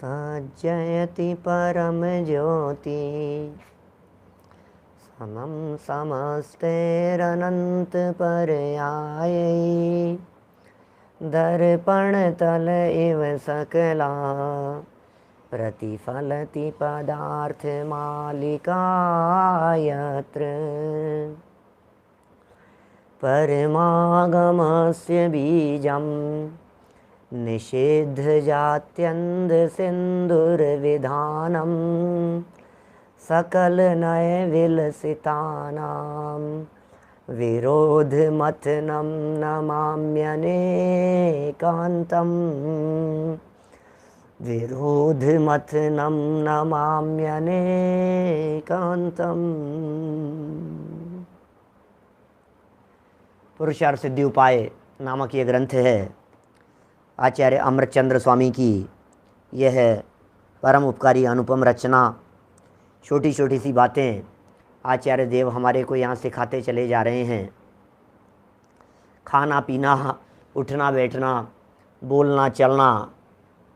तज्जयति परम ज्योति समं समस्तेरनंत पर्यायै दर्पण तल इव सकला प्रतिफलति पदार्थ मालिका यत्र परमागमस्य बीजं निषिद्ध जात्यन्ध सिन्दुर्विधानं सकल नय विलसितानां विरोधमथनं नमाम्यनेकान्तम् विरोधमथनं नमाम्यनेकान्तम्। पुरुषार्थ सिद्धि उपाय नामक ये ग्रंथ है आचार्य अमृतचंद्र स्वामी की। यह परम उपकारी अनुपम रचना। छोटी छोटी सी बातें आचार्य देव हमारे को यहाँ सिखाते चले जा रहे हैं। खाना पीना, उठना बैठना, बोलना चलना,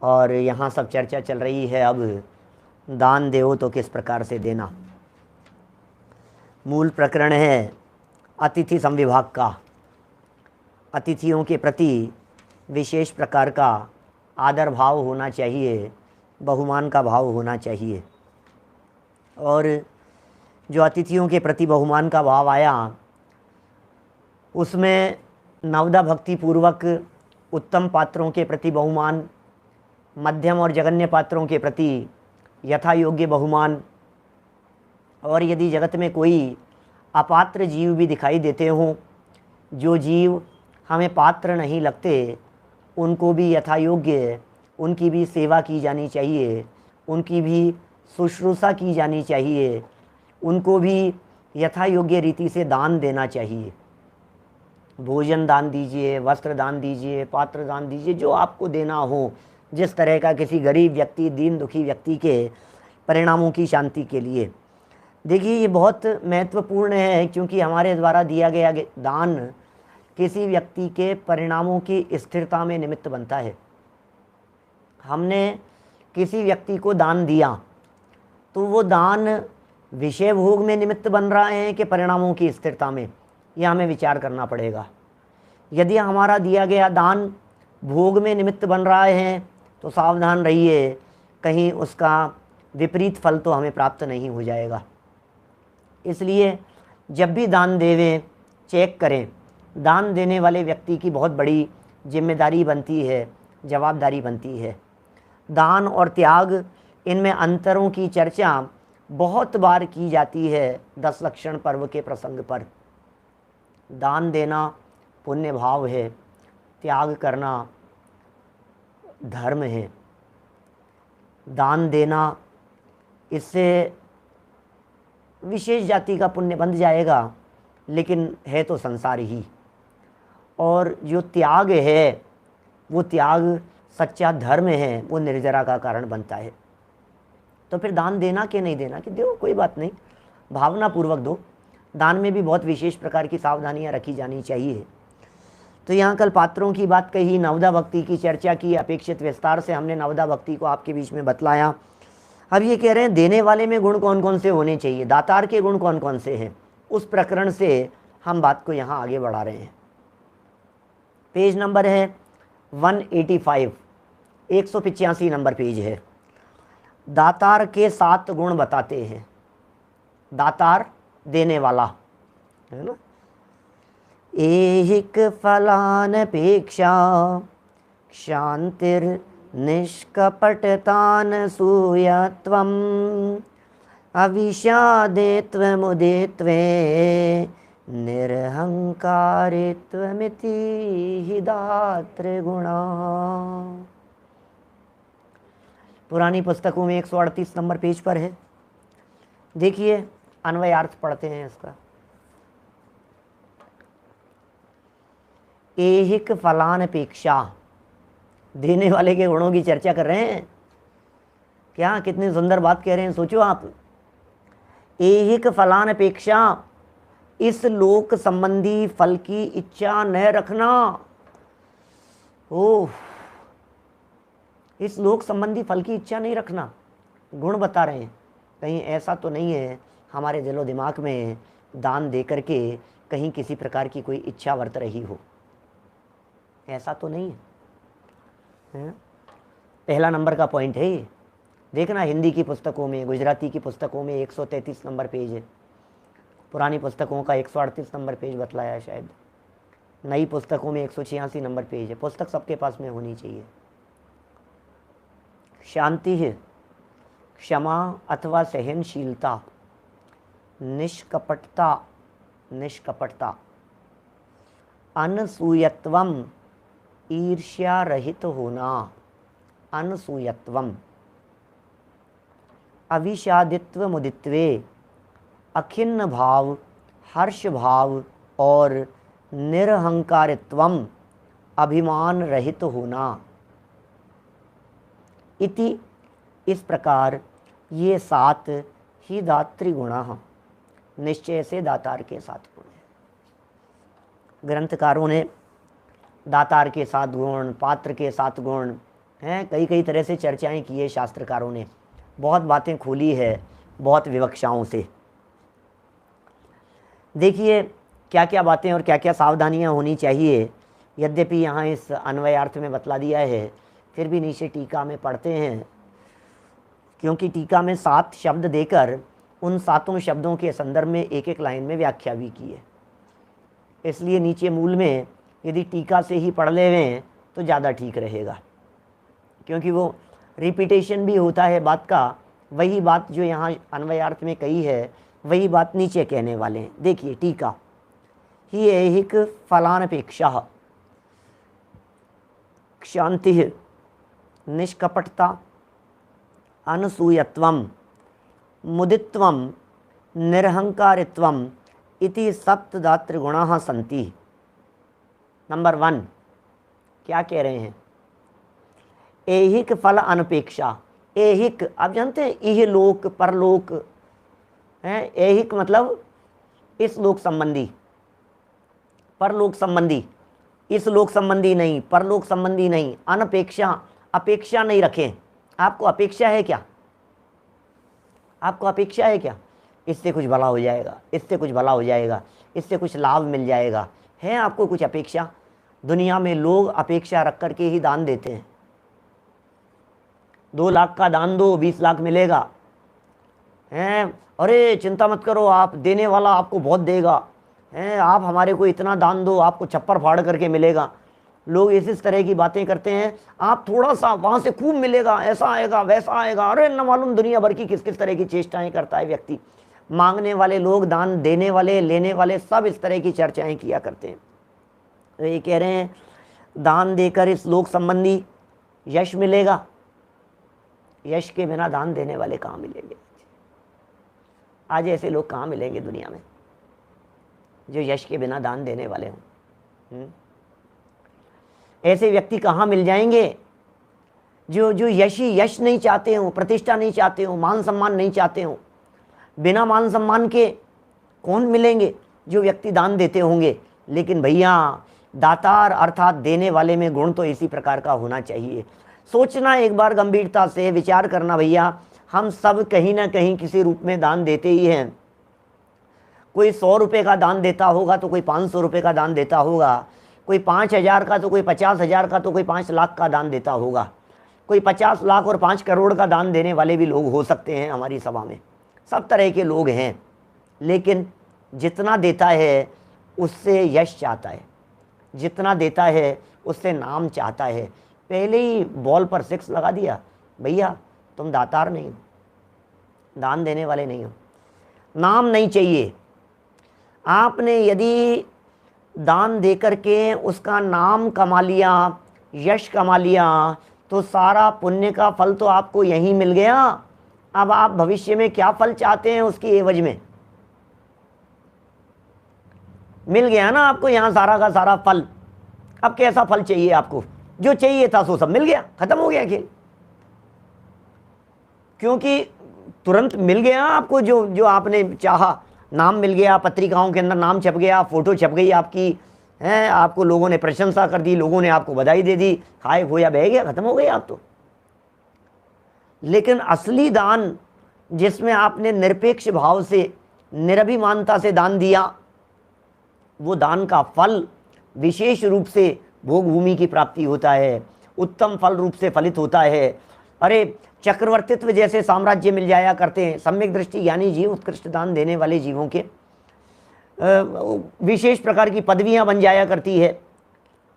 और यहाँ सब चर्चा चल रही है अब दान देओ तो किस प्रकार से देना। मूल प्रकरण है अतिथि संविभाग का। अतिथियों के प्रति विशेष प्रकार का आदर भाव होना चाहिए, बहुमान का भाव होना चाहिए। और जो अतिथियों के प्रति बहुमान का भाव आया उसमें नवदा भक्ति पूर्वक उत्तम पात्रों के प्रति बहुमान, मध्यम और जघन्य पात्रों के प्रति यथा योग्य बहुमान, और यदि जगत में कोई अपात्र जीव भी दिखाई देते हों, जो जीव हमें पात्र नहीं लगते, उनको भी यथा योग्य उनकी भी सेवा की जानी चाहिए, उनकी भी शुश्रूषा की जानी चाहिए, उनको भी यथा योग्य रीति से दान देना चाहिए। भोजन दान दीजिए, वस्त्र दान दीजिए, पात्र दान दीजिए, जो आपको देना हो, जिस तरह का किसी गरीब व्यक्ति, दीन दुखी व्यक्ति के परिणामों की शांति के लिए। देखिए ये बहुत महत्वपूर्ण है, क्योंकि हमारे द्वारा दिया गया दान किसी व्यक्ति के परिणामों की स्थिरता में निमित्त बनता है। हमने किसी व्यक्ति को दान दिया तो वो दान विषय भोग में निमित्त बन रहा है कि परिणामों की स्थिरता में, यह हमें विचार करना पड़ेगा। यदि हमारा दिया गया दान भोग में निमित्त बन रहा है तो सावधान रहिए, कहीं उसका विपरीत फल तो हमें प्राप्त नहीं हो जाएगा। इसलिए जब भी दान देवें चेक करें। दान देने वाले व्यक्ति की बहुत बड़ी जिम्मेदारी बनती है, जवाबदारी बनती है। दान और त्याग, इनमें अंतरों की चर्चा बहुत बार की जाती है 10 लक्षण पर्व के प्रसंग पर। दान देना पुण्य भाव है, त्याग करना धर्म है। दान देना, इससे विशेष जाति का पुण्य बन जाएगा, लेकिन है तो संसार ही। और जो त्याग है, वो त्याग सच्चा धर्म है, वो निर्जरा का कारण बनता है। तो फिर दान देना कि नहीं देना, कि दो कोई बात नहीं, भावना पूर्वक दो। दान में भी बहुत विशेष प्रकार की सावधानियां रखी जानी चाहिए। तो यहाँ कल पात्रों की बात कही, नवदा भक्ति की चर्चा की, अपेक्षित विस्तार से हमने नवदा भक्ति को आपके बीच में बतलाया। अब ये कह रहे हैं देने वाले में गुण कौन कौन से होने चाहिए, दातार के गुण कौन कौन से हैं, उस प्रकरण से हम बात को यहाँ आगे बढ़ा रहे हैं। पेज नंबर है 185, 185 नंबर पेज है। दातार के 7 गुण बताते हैं। दातार देने वाला है ना। एहिक फलानपेक्षा क्षांतिर निष्कपटतान सूयत्वम अविषादेत्वमुदेत्वे निरहंकारित्वमिति हि दातृ गुणा। पुरानी पुस्तकों में 138 नंबर पेज पर है। देखिए अन्वयार्थ पढ़ते हैं इसका। एहिक फलानपेक्षा, देने वाले के गुणों की चर्चा कर रहे हैं। क्या कितनी सुंदर बात कह रहे हैं, सोचो आप। एहिक फलानपेक्षा, इस लोक संबंधी फल की इच्छा न रखना। ओह, इस लोक संबंधी फल की इच्छा नहीं रखना। गुण बता रहे हैं, कहीं ऐसा तो नहीं है हमारे दिलो दिमाग में दान दे करके कहीं किसी प्रकार की कोई इच्छा वर्त रही हो, ऐसा तो नहीं है। पहला नंबर का पॉइंट है ये। देखना हिंदी की पुस्तकों में, गुजराती की पुस्तकों में 133 नंबर पेज है, पुरानी पुस्तकों का 138 नंबर पेज बतलाया है शायद, नई पुस्तकों में 186 नंबर पेज है। पुस्तक सबके पास में होनी चाहिए। शांति है, क्षमा अथवा सहनशीलता, निष्कपटता, अनसूयत्वम, ईर्ष्या रहित होना, अनसूयत्वम, अविषादित्व मुदित्वे, अखिन्न भाव, हर्ष भाव और निरहंकारित्वम, अभिमान रहित होना। इति, इस प्रकार ये 7 ही दात्री गुण निश्चय से दातार के 7 गुण हैं। ग्रंथकारों ने दातार के 7 गुण, पात्र के 7 गुण हैं, कई तरह से चर्चाएं की है शास्त्रकारों ने, बहुत बातें खोली है, बहुत विवक्षाओं से। देखिए क्या क्या बातें और क्या क्या सावधानियां होनी चाहिए। यद्यपि यहाँ इस अन्वयार्थ में बतला दिया है, फिर भी नीचे टीका में पढ़ते हैं, क्योंकि टीका में 7 शब्द देकर उन 7 शब्दों के संदर्भ में एक एक लाइन में व्याख्या भी की है। इसलिए नीचे मूल में यदि टीका से ही पढ़ लें तो ज़्यादा ठीक रहेगा, क्योंकि वो रिपीटेशन भी होता है बात का। वही बात जो यहाँ अन्वयार्थ में कही है वही बात नीचे कहने वाले हैं। देखिए टीका, ही ऐहिक फलानपेक्षा, क्षांति, निष्कपटता, अनसूयत्वम, मुदित्वम, निरहंकारित्वम इति 7 दात्र गुणाः सन्ति। नंबर 1 क्या कह रहे हैं? ऐहिक फल अनपेक्षा। ऐहिक, आप जानते हैं इह लोक परलोक है। ऐहिक मतलब इस लोक संबंधी, परलोक संबंधी, इस लोक संबंधी नहीं, परलोक संबंधी नहीं। अनपेक्षा, अपेक्षा नहीं रखें। आपको अपेक्षा है क्या? आपको अपेक्षा है क्या? इससे कुछ भला हो जाएगा, इससे कुछ भला हो जाएगा, इससे कुछ लाभ मिल जाएगा, है आपको कुछ अपेक्षा? दुनिया में लोग अपेक्षा रख करके ही दान देते हैं। 2 लाख का दान दो 20 लाख मिलेगा, हैं? अरे चिंता मत करो, आप देने वाला आपको बहुत देगा, हैं? आप हमारे को इतना दान दो, आपको छप्पर फाड़ करके मिलेगा। लोग इस तरह की बातें करते हैं। आप थोड़ा सा वहाँ से खूब मिलेगा, ऐसा आएगा वैसा आएगा, अरे न मालूम दुनिया भर की किस किस तरह की चेष्टाएं करता है व्यक्ति। मांगने वाले लोग, दान देने वाले, लेने वाले, सब इस तरह की चर्चाएं किया करते हैं। तो ये कह रहे हैं दान देकर इस लोक संबंधी यश मिलेगा। यश के बिना दान देने वाले कहाँ मिलेंगे? आज ऐसे लोग कहाँ मिलेंगे दुनिया में जो यश के बिना दान देने वाले हों? ऐसे व्यक्ति कहाँ मिल जाएंगे जो यश नहीं चाहते हो, प्रतिष्ठा नहीं चाहते हो, मान सम्मान नहीं चाहते हो। बिना मान सम्मान के कौन मिलेंगे? जो व्यक्ति दान देते होंगे। लेकिन भैया दातार अर्थात देने वाले में गुण तो इसी प्रकार का होना चाहिए। सोचना एक बार, गंभीरता से विचार करना भैया, हम सब कहीं ना कहीं किसी रूप में दान देते ही हैं। कोई 100 रुपये का दान देता होगा तो कोई 500 रुपये का दान देता होगा, कोई 5,000 का तो कोई 50,000 का तो कोई 5 लाख का दान देता होगा, कोई 50 लाख और 5 करोड़ का दान देने वाले भी लोग हो सकते हैं हमारी सभा में। सब तरह के लोग हैं। लेकिन जितना देता है उससे यश चाहता है, जितना देता है उससे नाम चाहता है। पहले ही बॉल पर 6 लगा दिया, भैया तुम दातार नहीं हो, दान देने वाले नहीं हो, नाम नहीं चाहिए। आपने यदि दान दे करके उसका नाम कमा लिया, यश कमा लिया, तो सारा पुण्य का फल तो आपको यहीं मिल गया। अब आप भविष्य में क्या फल चाहते हैं उसकी एवज में? मिल गया ना आपको यहाँ सारा का सारा फल। अब कैसा फल चाहिए आपको? जो चाहिए था सो सब मिल गया, खत्म हो गया खेल। क्योंकि तुरंत मिल गया आपको जो आपने चाहा। नाम मिल गया, पत्रिकाओं के अंदर नाम छप गया, फोटो छप गई आपकी, हैं? आपको लोगों ने प्रशंसा कर दी, लोगों ने आपको बधाई दे दी, खाए खोया बह गया, खत्म हो गया आप तो। लेकिन असली दान जिसमें आपने निरपेक्ष भाव से, निरभिमानता से दान दिया, वो दान का फल विशेष रूप से भोग भूमि की प्राप्ति होता है, उत्तम फल रूप से फलित होता है। अरे चक्रवर्तित्व जैसे साम्राज्य मिल जाया करते हैं। सम्यक दृष्टि ज्ञानी जीव, उत्कृष्ट दान देने वाले जीवों के विशेष प्रकार की पदवियां बन जाया करती है।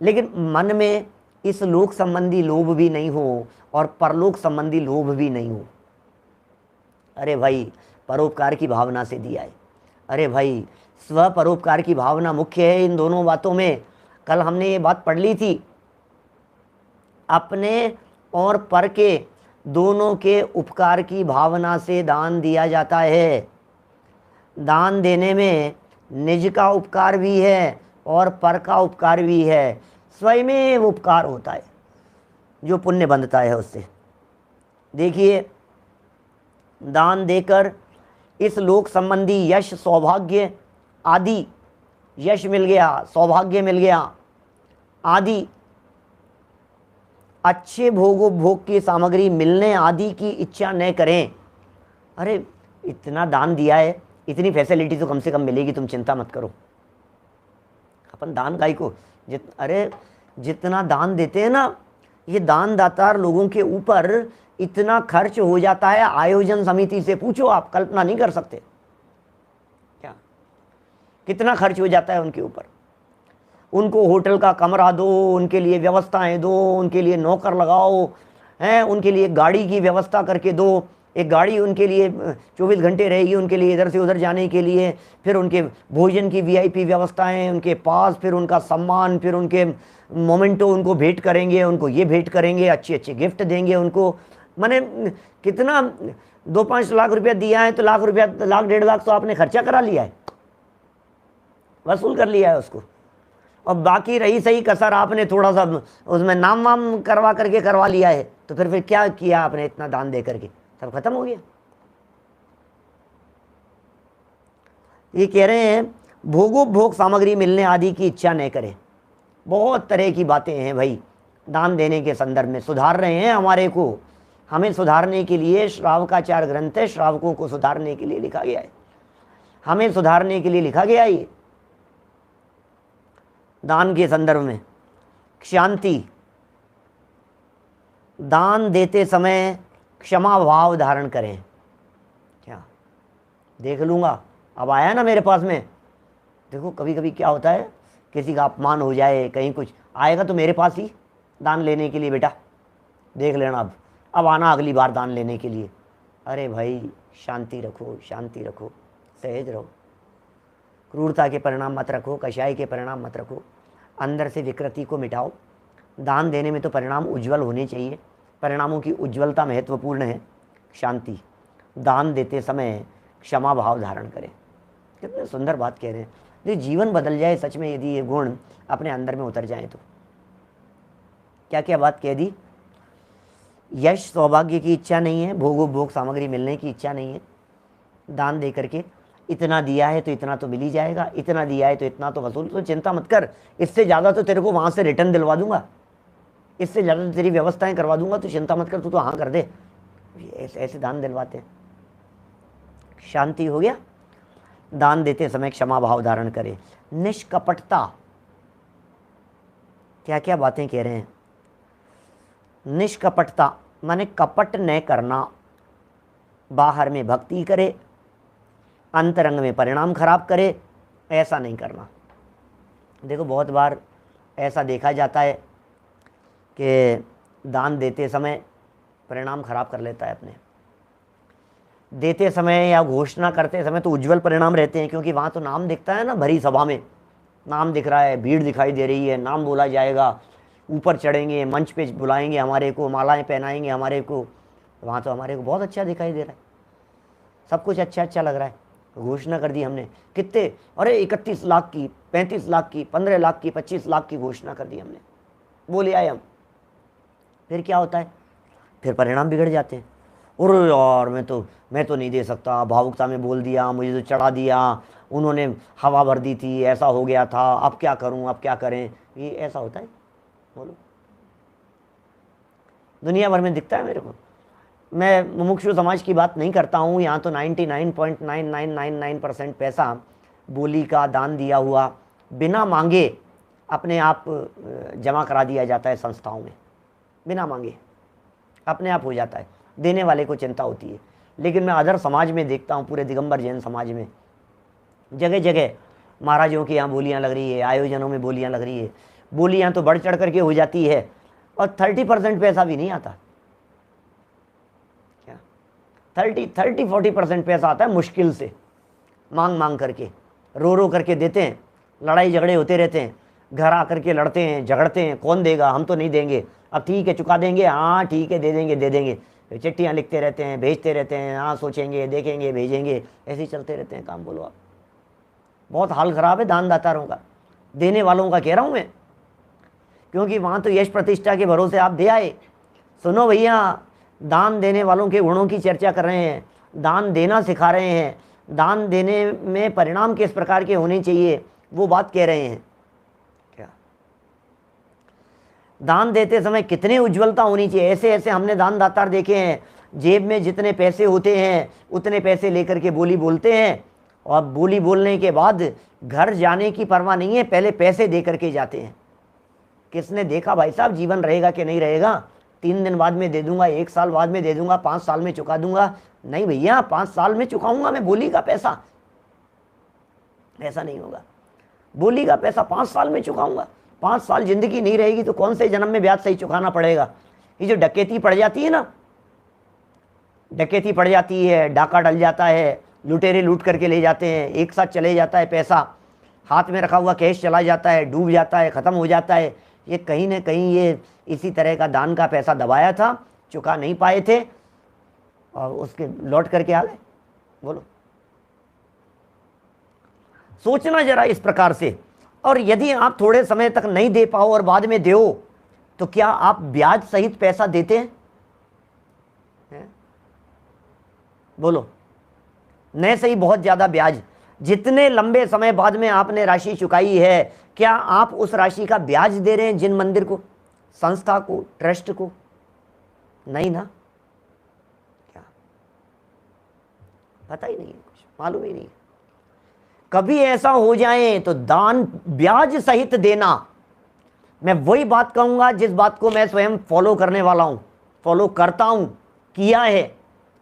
लेकिन मन में इस लोक संबंधी लोभ भी नहीं हो और परलोक संबंधी लोभ भी नहीं हो। अरे भाई परोपकार की भावना से दिया है। अरे भाई स्व परोपकार की भावना मुख्य है इन दोनों बातों में। कल हमने ये बात पढ़ ली थी, अपने और पर के दोनों के उपकार की भावना से दान दिया जाता है। दान देने में निज का उपकार भी है और पर का उपकार भी है। स्वयं उपकार होता है जो पुण्य बंधता है उससे। देखिए, दान देकर इस लोक संबंधी यश, सौभाग्य आदि, यश मिल गया, सौभाग्य मिल गया आदि, अच्छे भोग की सामग्री मिलने आदि की इच्छा न करें। अरे इतना दान दिया है, इतनी फैसिलिटी तो कम से कम मिलेगी, तुम चिंता मत करो। अपन दान गाय को अरे जितना दान देते हैं ना, ये दान दातार लोगों के ऊपर इतना खर्च हो जाता है, आयोजन समिति से पूछो, आप कल्पना नहीं कर सकते क्या कितना खर्च हो जाता है उनके ऊपर। उनको होटल का कमरा दो, उनके लिए व्यवस्थाएं दो, उनके लिए नौकर लगाओ, हैं, उनके लिए गाड़ी की व्यवस्था करके दो। एक गाड़ी उनके लिए 24 घंटे रहेगी, उनके लिए इधर से उधर जाने के लिए। फिर उनके भोजन की वीआईपी व्यवस्थाएं उनके पास, फिर उनका सम्मान, फिर उनके मोमेंटो उनको भेंट करेंगे, उनको ये भेंट करेंगे, अच्छे अच्छे गिफ्ट देंगे उनको। माने कितना 2-5 लाख रुपया दिया है तो लाख रुपया, लाख 1.5 लाख तो आपने खर्चा करा लिया है, वसूल कर लिया है उसको। और बाकी रही सही कसर आपने थोड़ा सा उसमें नाम वाम करवा लिया है। तो फिर क्या किया आपने इतना दान दे करके? सब खत्म हो गया। ये कह रहे हैं भोगोपभोग सामग्री मिलने आदि की इच्छा नहीं करें। बहुत तरह की बातें हैं भाई दान देने के संदर्भ में। सुधार रहे हैं हमारे को, हमें सुधारने के लिए श्रावकाचार ग्रंथ है, श्रावकों को सुधारने के लिए लिखा गया है, हमें सुधारने के लिए लिखा गया है। ये दान के संदर्भ में शांति, दान देते समय क्षमा भाव धारण करें। क्या देख लूँगा, अब आया ना मेरे पास में। देखो कभी कभी क्या होता है, किसी का अपमान हो जाए, कहीं कुछ आएगा तो मेरे पास ही दान लेने के लिए, बेटा देख लेना, अब आना अगली बार दान लेने के लिए। अरे भाई शांति रखो, शांति रखो, सहज रहो, क्रूरता के परिणाम मत रखो, कषाय के परिणाम मत रखो, अंदर से विकृति को मिटाओ। दान देने में तो परिणाम उज्जवल होने चाहिए, परिणामों की उज्ज्वलता महत्वपूर्ण है। शांति, दान देते समय क्षमा भाव धारण करें। कितने सुंदर बात कह रहे हैं। ये जीवन बदल जाए सच में यदि ये गुण अपने अंदर में उतर जाए तो। क्या क्या बात कह दी? यश सौभाग्य की इच्छा नहीं है, भोग सामग्री मिलने की इच्छा नहीं है। दान दे करके इतना दिया है तो इतना तो मिल ही जाएगा, इतना दिया है तो इतना तो वसूल, तो चिंता मत कर, इससे ज़्यादा तो तेरे को वहाँ से रिटर्न दिलवा दूंगा, इससे ज़्यादा तो तेरी व्यवस्थाएं करवा दूंगा, तो चिंता मत कर, तू तो हाँ कर दे। ऐसे ऐसे दान दिलवाते हैं। शांति हो गया। दान देते समय क्षमा भाव धारण करें। निष्कपटता, क्या क्या बातें कह रहे हैं। निष्कपटता माने कपट न करना, बाहर में भक्ति करे, अंतरंग में परिणाम खराब करे, ऐसा नहीं करना। देखो बहुत बार ऐसा देखा जाता है कि दान देते समय परिणाम खराब कर लेता है अपने। देते समय या घोषणा करते समय तो उज्जवल परिणाम रहते हैं, क्योंकि वहाँ तो नाम दिखता है ना, भरी सभा में नाम दिख रहा है, भीड़ दिखाई दे रही है, नाम बोला जाएगा, ऊपर चढ़ेंगे, मंच पे बुलाएंगे हमारे को, मालाएं पहनाएंगे हमारे को, वहाँ तो हमारे को बहुत अच्छा दिखाई दे रहा है, सब कुछ अच्छा अच्छा लग रहा है। घोषणा कर दी हमने, कितने, अरे 31 लाख की, 35 लाख की, 15 लाख की, 25 लाख की घोषणा कर दी हमने, बोले आए हम। फिर क्या होता है, फिर परिणाम बिगड़ जाते हैं। और यार मैं तो नहीं दे सकता, भावुकता में बोल दिया, मुझे तो चढ़ा दिया, उन्होंने हवा भर दी थी, ऐसा हो गया था, अब क्या करूं, अब क्या करें, ये ऐसा होता है। बोलो, दुनिया भर में दिखता है मेरे को। मैं मुमुक्षु समाज की बात नहीं करता हूँ। यहाँ तो 99.9999% पैसा बोली का दान दिया हुआ बिना मांगे अपने आप जमा करा दिया जाता है संस्थाओं में, बिना मांगे अपने आप हो जाता है। देने वाले को चिंता होती है। लेकिन मैं अदर समाज में देखता हूँ, पूरे दिगंबर जैन समाज में जगह जगह महाराजों के यहाँ बोलियाँ लग रही है, आयोजनों में बोलियाँ लग रही है। बोलियाँ तो बढ़ चढ़ करके हो जाती है और 30% पैसा भी नहीं आता। क्या 30-40% पैसा आता है मुश्किल से, मांग मांग करके, रो रो करके देते हैं। लड़ाई झगड़े होते रहते हैं, घर आकर के लड़ते हैं, झगड़ते हैं, कौन देगा, हम तो नहीं देंगे, अब ठीक है चुका देंगे, हाँ ठीक है दे देंगे दे देंगे। चिट्ठियाँ लिखते रहते हैं, भेजते रहते हैं, हाँ सोचेंगे देखेंगे भेजेंगे, ऐसे ही चलते रहते हैं काम। बोलो आप, बहुत हाल ख़राब है दानदातारों का, देने वालों का कह रहा हूँ मैं, क्योंकि वहाँ तो यश प्रतिष्ठा के भरोसे आप दे आए। सुनो भैया, दान देने वालों के गुणों की चर्चा कर रहे हैं, दान देना सिखा रहे हैं, दान देने में परिणाम किस प्रकार के होने चाहिए वो बात कह रहे हैं। क्या दान देते समय कितनी उज्ज्वलता होनी चाहिए। ऐसे ऐसे हमने दानदातार देखे हैं, जेब में जितने पैसे होते हैं उतने पैसे लेकर के बोली बोलते हैं, और बोली बोलने के बाद घर जाने की परवाह नहीं है, पहले पैसे दे करके जाते हैं। किसने देखा भाई साहब जीवन रहेगा कि नहीं रहेगा, 3 दिन बाद में दे दूंगा, 1 साल बाद में दे दूंगा, 5 साल में चुका दूंगा। नहीं भैया, 5 साल में चुकाऊंगा मैं बोली का पैसा, ऐसा नहीं होगा। बोली का पैसा 5 साल में चुकाऊंगा। 5 साल जिंदगी नहीं रहेगी तो कौन से जन्म में ब्याज सही चुकाना पड़ेगा। ये जो डकैती पड़ जाती है ना, डकैती पड़ जाती है, डाका डल जाता है, लुटेरे लूट करके ले जाते हैं, एक साथ चले जाता है पैसा, हाथ में रखा हुआ कैश चला जाता है, डूब जाता है, ख़त्म हो जाता है। ये कहीं ना कहीं ये इसी तरह का दान का पैसा दबाया था, चुका नहीं पाए थे और उसके लौट करके आ गए। बोलो, सोचना जरा इस प्रकार से। और यदि आप थोड़े समय तक नहीं दे पाओ और बाद में दो, तो क्या आप ब्याज सहित पैसा देते हैं? बोलो, नहीं सही बहुत ज़्यादा ब्याज। जितने लंबे समय बाद में आपने राशि चुकाई है, क्या आप उस राशि का ब्याज दे रहे हैं जिन मंदिर को, संस्था को, ट्रस्ट को? नहीं ना। क्या पता ही नहीं है, कुछ मालूम ही नहीं। कभी ऐसा हो जाए तो दान ब्याज सहित देना। मैं वही बात कहूंगा जिस बात को मैं स्वयं फॉलो करने वाला हूं, फॉलो करता हूं, किया है,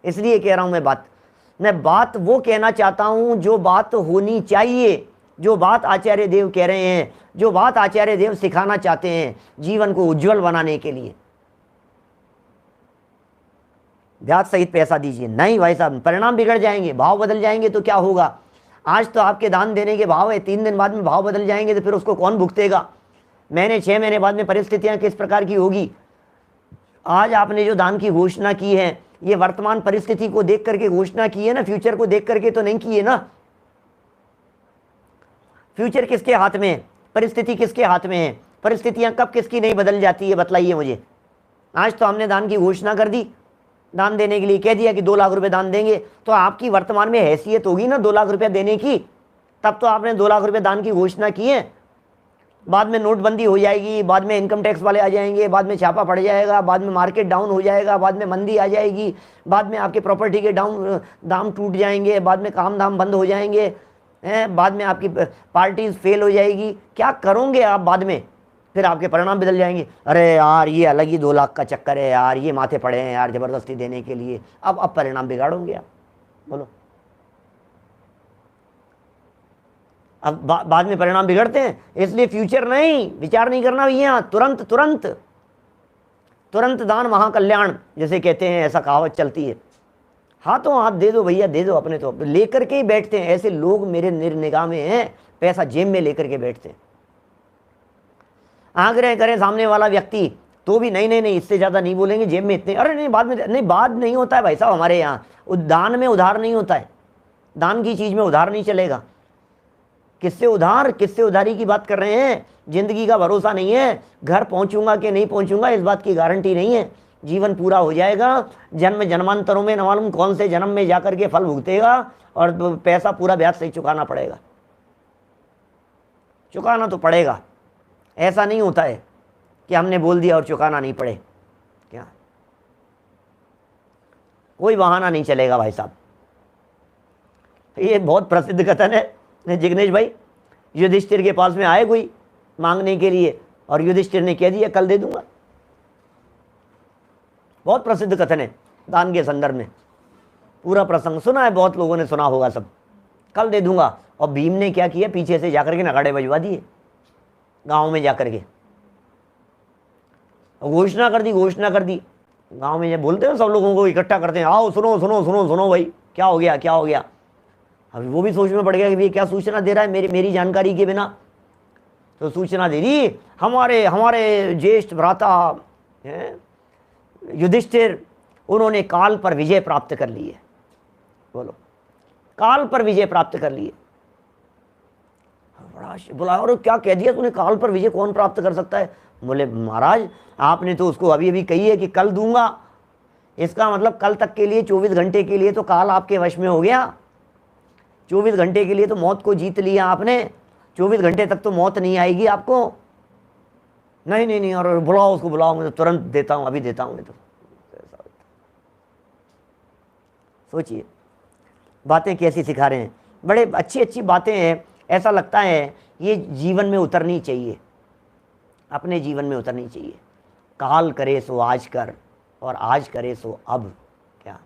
इसलिए कह रहा हूं। मैं बात वो कहना चाहता हूं जो बात होनी चाहिए, जो बात आचार्य देव कह रहे हैं, जो बात आचार्य देव सिखाना चाहते हैं जीवन को उज्जवल बनाने के लिए। ब्याज सहित पैसा दीजिए। नहीं भाई साहब, परिणाम बिगड़ जाएंगे, भाव बदल जाएंगे तो क्या होगा। आज तो आपके दान देने के भाव है, 3 दिन बाद में भाव बदल जाएंगे तो फिर उसको कौन भुगतेगा। महीने 6 महीने बाद में परिस्थितियां किस प्रकार की होगी। आज आपने जो दान की घोषणा की है, ये वर्तमान परिस्थिति को देख करके घोषणा की है ना, फ्यूचर को देख करके तो नहीं की है ना। फ्यूचर किसके हाथ में है, परिस्थिति किसके हाथ में है, परिस्थितियां कब किसकी नहीं बदल जाती है, बतलाइए मुझे। आज तो हमने दान की घोषणा कर दी, दान देने के लिए कह दिया कि 2 लाख रुपए दान देंगे, तो आपकी वर्तमान में हैसियत होगी ना 2 लाख रुपया देने की, तब तो आपने 2 लाख रुपए दान की घोषणा की है। बाद में नोटबंदी हो जाएगी, बाद में इनकम टैक्स वाले आ जाएंगे, बाद में छापा पड़ जाएगा, बाद में मार्केट डाउन हो जाएगा, बाद में मंदी आ जाएगी, बाद में आपके प्रॉपर्टी के दाम टूट जाएंगे, बाद में काम धाम बंद हो जाएंगे, बाद में आपकी पार्टीज फेल हो जाएगी। क्या करोगे आप बाद में, फिर आपके परिणाम बदल जाएंगे। अरे यार ये अलग ही 2 लाख का चक्कर है यार, ये माथे पड़े हैं यार ज़बरदस्ती देने के लिए, अब परिणाम बिगाड़ोगे आप। बोलो, अब बाद में परिणाम बिगड़ते हैं। इसलिए फ्यूचर नहीं, विचार नहीं करना भैया, तुरंत तुरंत तुरंत दान महाकल्याण जैसे कहते हैं, ऐसा कहावत चलती है। हाथों हाथ दे दो भैया, दे दो। अपने तो लेकर के ही बैठते हैं, ऐसे लोग मेरे निगाह में हैं, पैसा जेब में लेकर के बैठते हैं। आग्रह करे सामने वाला व्यक्ति तो भी नहीं नहीं नहीं, इससे ज़्यादा नहीं बोलेंगे, जेब में इतने, अरे नहीं बाद में नहीं, बाद नहीं होता है भाई साहब हमारे यहाँ। दान में उधार नहीं होता है, दान की चीज़ में उधार नहीं चलेगा। किससे उधार, किससे उधारी की बात कर रहे हैं। जिंदगी का भरोसा नहीं है, घर पहुंचूंगा कि नहीं पहुंचूंगा इस बात की गारंटी नहीं है। जीवन पूरा हो जाएगा, जन्म जन्मांतरों में न मालूम कौन से जन्म में जाकर के फल भुगतेगा, और पैसा पूरा ब्याज से चुकाना पड़ेगा, चुकाना तो पड़ेगा। ऐसा नहीं होता है कि हमने बोल दिया और चुकाना नहीं पड़े। क्या कोई बहाना नहीं चलेगा भाई साहब। ये बहुत प्रसिद्ध कथन है जिग्नेश भाई। युधिष्ठिर के पास में आए कोई मांगने के लिए और युधिष्ठिर ने कह दिया कल दे दूंगा। बहुत प्रसिद्ध कथन है दान के संदर्भ में, पूरा प्रसंग सुना है, बहुत लोगों ने सुना होगा सब। कल दे दूंगा, और भीम ने क्या किया, पीछे से जाकर के नगाड़े बजवा दिए गांव में जाकर के, घोषणा कर दी गांव में। ये बोलते हैं सब लोगों को इकट्ठा करते हैं, आओ सुनो सुनो सुनो सुनो भाई, क्या हो गया क्या हो गया। अभी वो भी सोच में पड़ गया कि भाई क्या सूचना दे रहा है मेरी जानकारी के बिना। तो सूचना दे दी, हमारे ज्येष्ठ भ्राता युधिष्ठिर, उन्होंने काल पर विजय प्राप्त कर ली है। बोलो, काल पर विजय प्राप्त कर ली है। बड़ा बोला, और क्या कह दिया तूने, काल पर विजय कौन प्राप्त कर सकता है। बोले महाराज आपने तो उसको अभी अभी कही है कि कल दूंगा, इसका मतलब कल तक के लिए 24 घंटे के लिए तो काल आपके वश में हो गया। 24 घंटे के लिए तो मौत को जीत लिया आपने, 24 घंटे तक तो मौत नहीं आएगी आपको। नहीं नहीं नहीं, और बुलाओ उसको, बुलाओ, मैं तो तुरंत देता हूँ, अभी देता हूँ। नहीं तो सोचिए बातें कैसी सिखा रहे हैं, बड़े अच्छी अच्छी बातें हैं। ऐसा लगता है ये जीवन में उतरनी चाहिए, अपने जीवन में उतरनी चाहिए। काल करे सो आज कर, और आज करे सो अब। क्या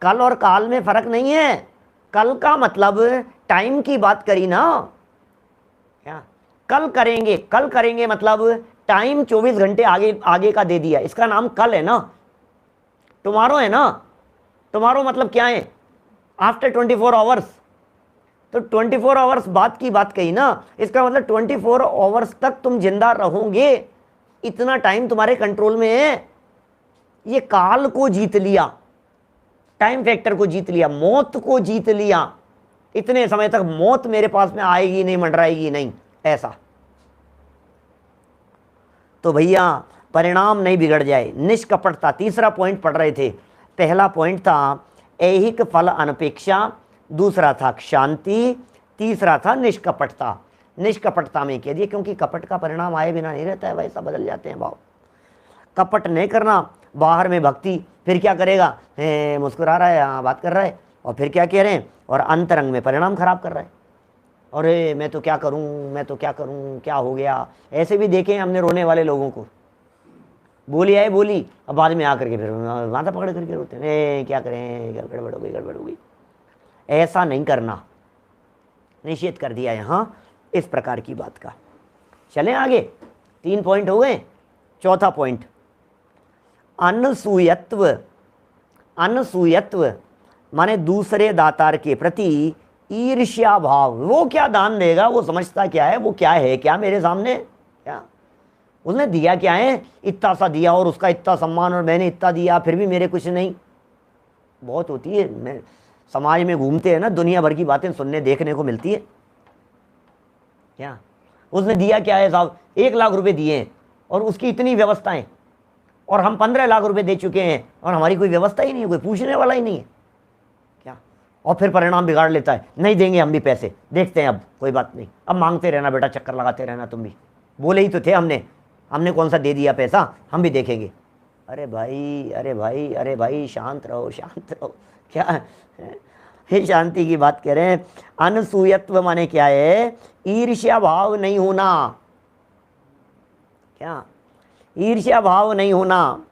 कल और काल में फर्क नहीं है। कल का मतलब टाइम की बात करी ना, क्या कल करेंगे मतलब टाइम 24 घंटे आगे का दे दिया, इसका नाम कल है ना। टुमारो है ना, टुमारो मतलब क्या है, आफ्टर 24 आवर्स। तो 24 आवर्स बाद की बात कही ना, इसका मतलब 24 आवर्स तक तुम जिंदा रहोगे, इतना टाइम तुम्हारे कंट्रोल में है। ये काल को जीत लिया, टाइम फैक्टर को जीत लिया, मौत को जीत लिया। इतने समय तक मौत मेरे पास में आएगी नहीं, मंडराएगी नहीं, ऐसा। तो भैया परिणाम नहीं बिगड़ जाए, निष्कपटता। तीसरा पॉइंट पढ़ रहे थे। पहला पॉइंट था ऐहिक फल अनपेक्षा, दूसरा था शांति, तीसरा था निष्कपटता। निष्कपटता में कह दिए, क्योंकि कपट का परिणाम आए बिना नहीं रहता है, वैसा बदल जाते हैं भाव। कपट नहीं करना, बाहर में भक्ति, फिर क्या करेगा, मुस्कुरा रहा है, हाँ बात कर रहा है, और फिर क्या कह रहे हैं, और अंतरंग में परिणाम खराब कर रहा है। अरे मैं तो क्या करूं, क्या हो गया। ऐसे भी देखे हमने रोने वाले लोगों को, बोली आए बोली, अब बाद में आकर के फिर माथा पकड़ करके रोते हैं, क्या करें, गड़बड़ हो गई। ऐसा नहीं करना, निषेध कर दिया यहाँ इस प्रकार की बात का। चलें आगे, 3 पॉइंट हो गए। चौथा पॉइंट, अनसूयत्व माने दूसरे दातार के प्रति ईर्ष्या भाव। वो क्या दान देगा, वो समझता क्या है, वो क्या है क्या मेरे सामने, क्या उसने दिया क्या है, इतना सा दिया और उसका इतना सम्मान, और मैंने इतना दिया फिर भी मेरे कुछ नहीं। बहुत होती है, मैं समाज में घूमते हैं ना, दुनिया भर की बातें सुनने देखने को मिलती है। क्या उसने दिया क्या है साहब, 1 लाख रुपए दिए हैं और उसकी इतनी व्यवस्थाएं, और हम 15 लाख रुपए दे चुके हैं और हमारी कोई व्यवस्था ही नहीं है, कोई पूछने वाला ही नहीं है। क्या, और फिर परिणाम बिगाड़ लेता है, नहीं देंगे हम भी पैसे, देखते हैं अब, कोई बात नहीं, अब मांगते रहना बेटा, चक्कर लगाते रहना, तुम भी बोले ही तो थे हमने कौन सा दे दिया पैसा, हम भी देखेंगे। अरे भाई शांत रहो। क्या हे, शांति की बात कह रहे हैं। अनसूयत्व माने क्या है, ईर्ष्या भाव नहीं होना। क्या, ईर्ष्या भाव नहीं होना,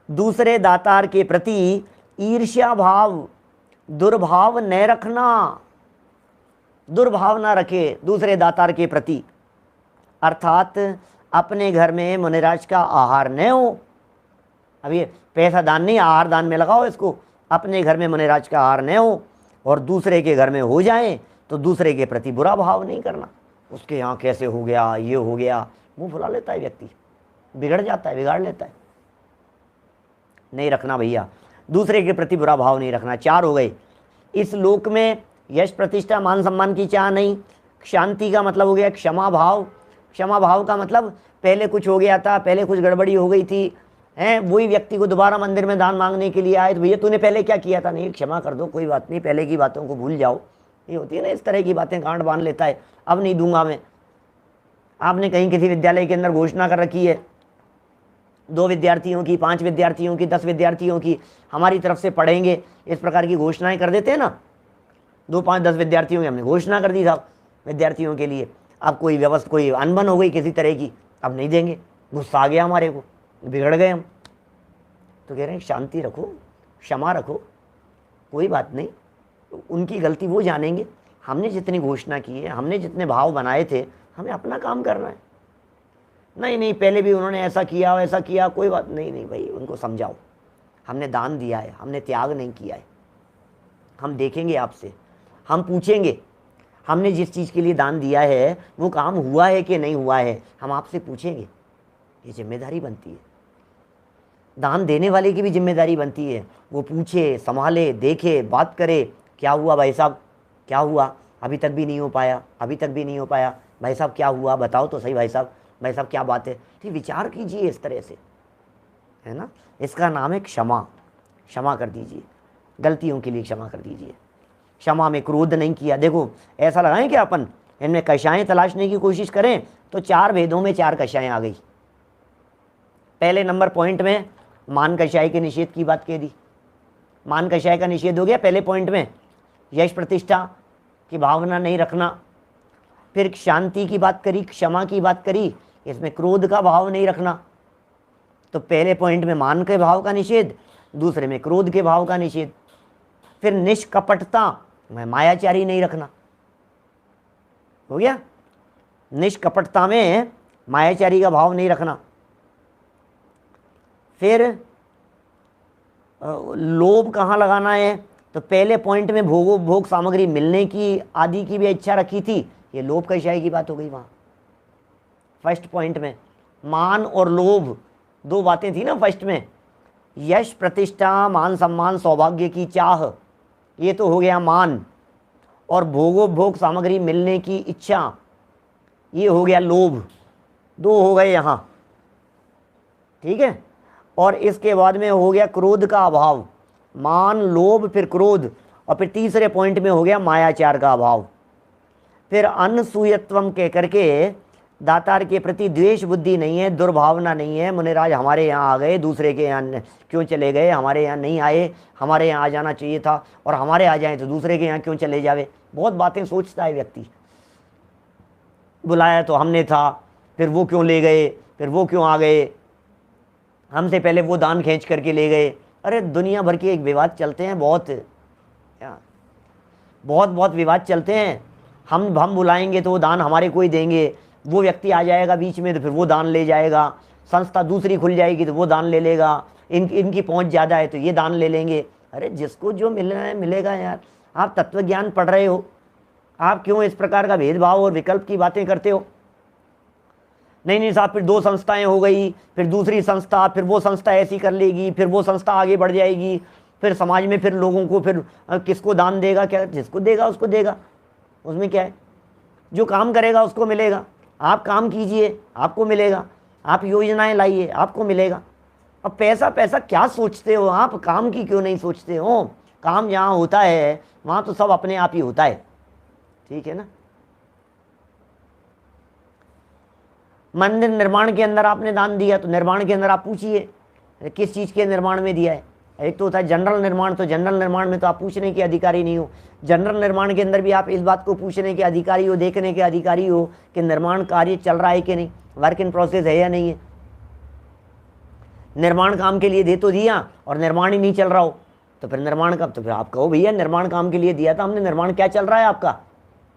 दूसरे दातार के प्रति ईर्ष्या भाव, दुर्भाव न रखना, दुर्भाव ना रखे दूसरे दातार के प्रति। अर्थात अपने घर में मुनिराज का आहार न हो। अभी पैसा दान नहीं, आहार दान में लगाओ इसको। अपने घर में मुनिराज का आहार न हो और दूसरे के घर में हो जाए तो दूसरे के प्रति बुरा भाव नहीं करना। उसके यहाँ कैसे हो गया, ये हो गया, मुंह फुला लेता है व्यक्ति, बिगड़ जाता है, बिगाड़ लेता है। नहीं रखना भैया, दूसरे के प्रति बुरा भाव नहीं रखना। 4 हो गए। इस लोक में यश प्रतिष्ठा मान सम्मान की चाह नहीं। शांति का मतलब हो गया क्षमा भाव। क्षमा भाव का मतलब पहले कुछ हो गया था, पहले कुछ गड़बड़ी हो गई थी, हैं, वही व्यक्ति को दोबारा मंदिर में दान मांगने के लिए आए तो भैया तूने पहले क्या किया था, नहीं क्षमा कर दो, कोई बात नहीं, पहले की बातों को भूल जाओ। ये होती है ना इस तरह की बातें, गांठ बांध लेता है, अब नहीं दूंगा मैं। आपने कहीं किसी विद्यालय के अंदर घोषणा कर रखी है 2 विद्यार्थियों की, 5 विद्यार्थियों की, 10 विद्यार्थियों की हमारी तरफ से पढ़ेंगे, इस प्रकार की घोषणाएं कर देते हैं ना। 2, 5, 10 विद्यार्थियों की हमने घोषणा कर दी साहब विद्यार्थियों के लिए। अब कोई व्यवस्था, कोई अनबन हो गई किसी तरह की, अब नहीं देंगे, गुस्सा आ गया हमारे को, बिगड़ गए हम। तो कह रहे हैं शांति रखो, क्षमा रखो, कोई बात नहीं, उनकी गलती वो जानेंगे। हमने जितनी घोषणा की है, हमने जितने भाव बनाए थे, हमें अपना काम करना है। नहीं नहीं, पहले भी उन्होंने ऐसा किया वैसा किया, कोई बात नहीं। नहीं भाई, उनको समझाओ, हमने दान दिया है, हमने त्याग नहीं किया है। हम देखेंगे आपसे, हम पूछेंगे, हमने जिस चीज़ के लिए दान दिया है वो काम हुआ है कि नहीं हुआ है, हम आपसे पूछेंगे। ये जिम्मेदारी बनती है, दान देने वाले की भी जिम्मेदारी बनती है। वो पूछे, संभाले, देखे, बात करे, क्या हुआ भाई साहब, क्या हुआ, अभी तक भी नहीं हो पाया, अभी तक भी नहीं हो पाया, भाई साहब क्या हुआ, बताओ तो सही भाई साहब, भाई साहब क्या बात है। ठीक, विचार कीजिए इस तरह से, है ना। इसका नाम है क्षमा। क्षमा कर दीजिए, गलतियों के लिए क्षमा कर दीजिए। क्षमा में क्रोध नहीं किया। देखो, ऐसा लगा है कि अपन इनमें कषायें तलाशने की कोशिश करें तो 4 भेदों में 4 कषायें आ गई। पहले नंबर पॉइंट में मान कषाय के निषेध की बात कह दी, मान कषाय का निषेध हो गया पहले पॉइंट में। यश प्रतिष्ठा की भावना नहीं रखना। फिर शांति की बात करी, क्षमा की बात करी, इसमें क्रोध का भाव नहीं रखना। तो पहले पॉइंट में मान के भाव का निषेध, दूसरे में क्रोध के भाव का निषेध। फिर निष्कपटता में मायाचारी नहीं रखना, हो गया। निष्कपटता में मायाचारी का भाव नहीं रखना। फिर लोभ कहाँ लगाना है, तो पहले पॉइंट में भोग सामग्री मिलने की आदि की भी इच्छा रखी थी, ये लोभ कषाय की बात हो गई वहाँ फर्स्ट पॉइंट में। मान और लोभ 2 बातें थी ना फर्स्ट में, यश प्रतिष्ठा, मान सम्मान, सौभाग्य की चाह, ये तो हो गया मान। और भोग सामग्री मिलने की इच्छा, ये हो गया लोभ। 2 हो गए यहाँ, ठीक है। और इसके बाद में हो गया क्रोध का अभाव, मान, लोभ, फिर क्रोध, और फिर तीसरे पॉइंट में हो गया मायाचार का अभाव। फिर अनसूयत्वम कह करके दातार के प्रति द्वेष बुद्धि नहीं है, दुर्भावना नहीं है। मुनिराज हमारे यहाँ आ गए, दूसरे के यहाँ क्यों चले गए, हमारे यहाँ नहीं आए, हमारे यहाँ आ जाना चाहिए था, और हमारे आ जाए तो दूसरे के यहाँ क्यों चले जावे। बहुत बातें सोचता है व्यक्ति, बुलाया तो हमने था, फिर वो क्यों ले गए, फिर वो क्यों आ गए, हमसे पहले वो दान खींच करके ले गए। अरे दुनिया भर के एक विवाद चलते हैं, बहुत विवाद चलते हैं। हम बुलाएंगे तो वो दान हमारे को ही देंगे, वो व्यक्ति आ जाएगा बीच में तो फिर वो दान ले जाएगा, संस्था दूसरी खुल जाएगी तो वो दान ले लेगा, इनकी पहुंच ज़्यादा है तो ये दान ले लेंगे। अरे जिसको जो मिलना है मिलेगा यार। आप तत्वज्ञान पढ़ रहे हो, आप क्यों इस प्रकार का भेदभाव और विकल्प की बातें करते हो। नहीं साहब, फिर 2 संस्थाएं हो गई, फिर दूसरी संस्था, फिर वो संस्था ऐसी कर लेगी, फिर वो संस्था आगे बढ़ जाएगी, फिर समाज में फिर लोगों को फिर किसको दान देगा, क्या जिसको देगा उसको देगा, उसमें क्या है। जो काम करेगा उसको मिलेगा। आप काम कीजिए, आपको मिलेगा। आप योजनाएं लाइए, आपको मिलेगा। अब पैसा पैसा क्या सोचते हो आप, काम की क्यों नहीं सोचते हो। काम जहाँ होता है वहाँ तो सब अपने आप ही होता है, ठीक है ना। मंदिर निर्माण के अंदर आपने दान दिया तो निर्माण के अंदर आप पूछिए किस चीज़ के निर्माण में दिया है। एक तो होता है जनरल निर्माण, तो जनरल निर्माण में तो आप पूछने के अधिकारी नहीं हो। जनरल निर्माण के अंदर भी आप इस बात को पूछने के अधिकारी हो, देखने के अधिकारी हो कि निर्माण कार्य चल रहा है कि नहीं, वर्क इन प्रोसेस है या नहीं है। निर्माण काम के लिए दे तो दिया और निर्माण ही नहीं चल रहा हो तो फिर निर्माण कब, तो फिर आप कहो भैया निर्माण काम के लिए दिया था हमने, निर्माण क्या चल रहा है आपका,